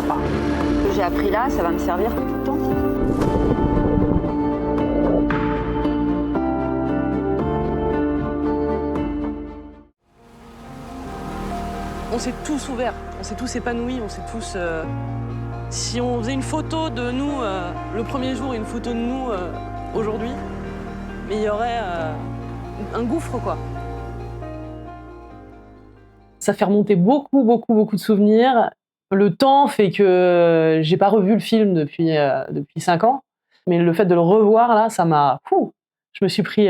moi parler. Ce que j'ai appris là, ça va me servir tout le temps. On s'est tous ouverts, on s'est tous épanouis, on s'est tous... Si on faisait une photo de nous le premier jour et une photo de nous aujourd'hui, mais il y aurait un gouffre, quoi. Ça fait remonter beaucoup de souvenirs. Le temps fait que j'ai pas revu le film depuis 5 ans, mais le fait de le revoir, là, ça m'a... Je me suis pris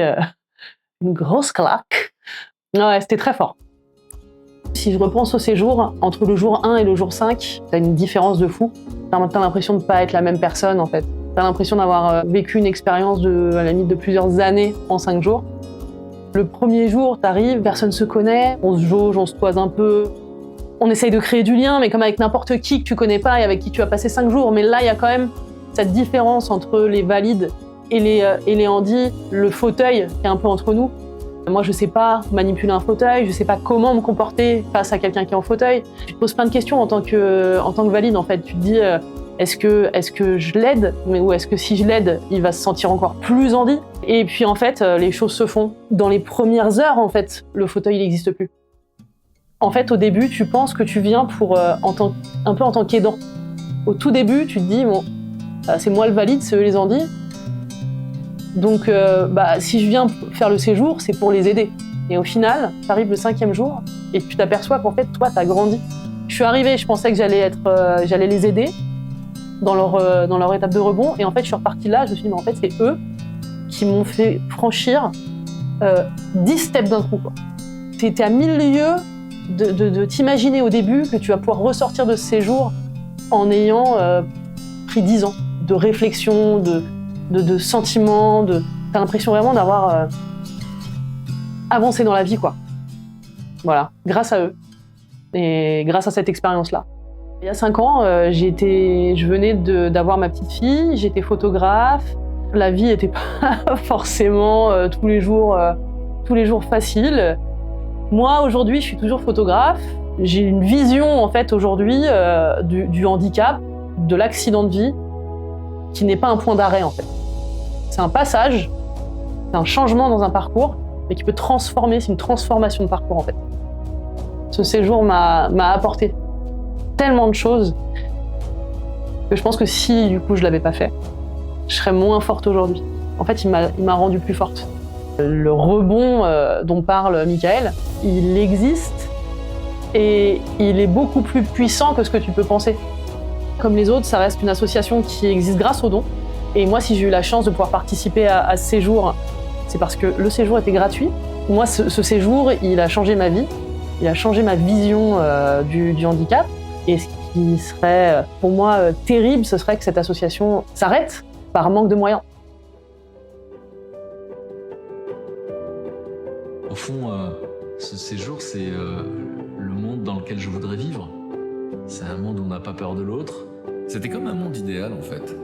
une grosse claque. Ouais, c'était très fort. Si je repense au séjour, entre le jour 1 et le jour 5, t'as une différence de fou. T'as l'impression de pas être la même personne, en fait. T'as l'impression d'avoir vécu une expérience à la limite de plusieurs années en 5 jours. Le premier jour, t'arrives, personne se connaît, on se jauge, on se toise un peu. On essaye de créer du lien, mais comme avec n'importe qui que tu connais pas et avec qui tu as passé 5 jours. Mais là, il y a quand même cette différence entre les valides et les handis, le fauteuil qui est un peu entre nous. Moi, je sais pas manipuler un fauteuil, je sais pas comment me comporter face à quelqu'un qui est en fauteuil. Tu te poses plein de questions en tant que valide, en fait. Tu te dis, est-ce que je l'aide, ou est-ce que si je l'aide, il va se sentir encore plus handi? Et puis, en fait, les choses se font. Dans les premières heures, en fait, le fauteuil, il n'existe plus. En fait, au début, tu penses que tu viens pour, un peu en tant qu'aidant. Au tout début, tu te dis, bon, c'est moi le valide, c'est eux les handis. Donc, si je viens faire le séjour, c'est pour les aider. Et au final, tu arrives le 5e jour et tu t'aperçois qu'en fait, toi, tu as grandi. Je suis arrivée, je pensais que j'allais les aider dans leur étape de rebond. Et en fait, je suis repartie là, je me suis dit, mais en fait, c'est eux qui m'ont fait franchir 10 steps d'un coup. Tu étais à 1000 lieues de t'imaginer au début que tu vas pouvoir ressortir de ce séjour en ayant pris 10 ans de réflexion, de sentiments, t'as l'impression vraiment d'avoir avancé dans la vie, quoi. Voilà, grâce à eux et grâce à cette expérience-là. Il y a 5 ans, je venais d'avoir ma petite fille, j'étais photographe. La vie n'était pas forcément tous les jours facile. Moi, aujourd'hui, je suis toujours photographe. J'ai une vision, en fait, aujourd'hui, du handicap, de l'accident de vie, qui n'est pas un point d'arrêt, en fait. C'est un passage, c'est un changement dans un parcours, mais qui peut transformer, c'est une transformation de parcours en fait. Ce séjour m'a apporté tellement de choses que je pense que si du coup je l'avais pas fait, je serais moins forte aujourd'hui. En fait, il m'a rendue plus forte. Le rebond dont parle Michael, il existe et il est beaucoup plus puissant que ce que tu peux penser. Comme les autres, ça reste une association qui existe grâce aux dons. Et moi, si j'ai eu la chance de pouvoir participer à ce séjour, c'est parce que le séjour était gratuit. Moi, ce séjour, il a changé ma vie. Il a changé ma vision du handicap. Et ce qui serait, pour moi, terrible, ce serait que cette association s'arrête par manque de moyens. Au fond, ce séjour, c'est le monde dans lequel je voudrais vivre. C'est un monde où on n'a pas peur de l'autre. C'était comme un monde idéal, en fait.